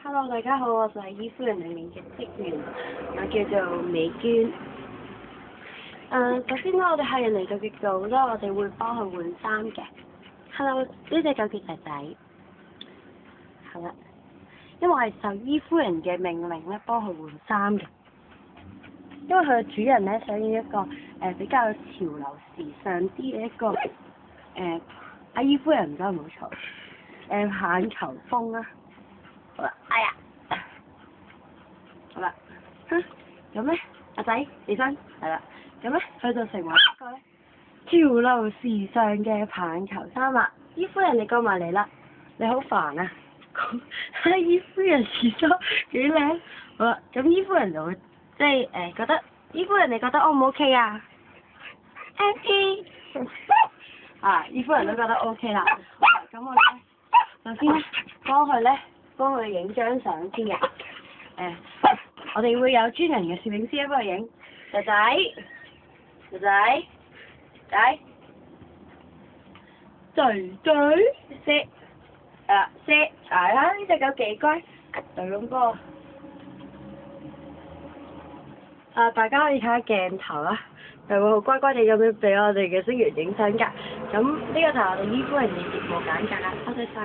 Hello，大家好，我就係伊夫人裏面嘅職員，我叫做美娟。首先咧，我哋客人嚟到嘅狗咧，我哋會幫佢換衫嘅。Hello，呢隻狗叫仔仔。係啦，因為我係受伊夫人嘅命令咧，幫佢換衫嘅。因為佢嘅主人咧想要一個比較潮流時尚啲嘅一個阿伊夫人唔該唔好嘈棒球風啦。好啦，哎呀，好啦，咁咧，阿仔起身，係啦，咁咧佢就成為一個咧潮流時尚嘅棒球衫啦。伊夫人你過埋嚟啦，你好煩啊！伊夫人時裝幾靚，好啦，咁伊夫人就會即係覺得，伊夫人你覺得 O 唔 OK 啊？OK。啊，伊夫人都覺得 OK 啦。咁我咧，首先咧幫佢影張相先嘅。我哋會有專人嘅攝影師咧幫佢影。仔仔，仔仔，仔，sit，sit，係啦，呢隻狗幾乖，就咁噃。大家可以睇下鏡頭啦，就會好乖乖地咁樣俾我哋嘅職員影相㗎。咁呢個就係我哋伊夫人嘅業務簡介啦，多謝晒。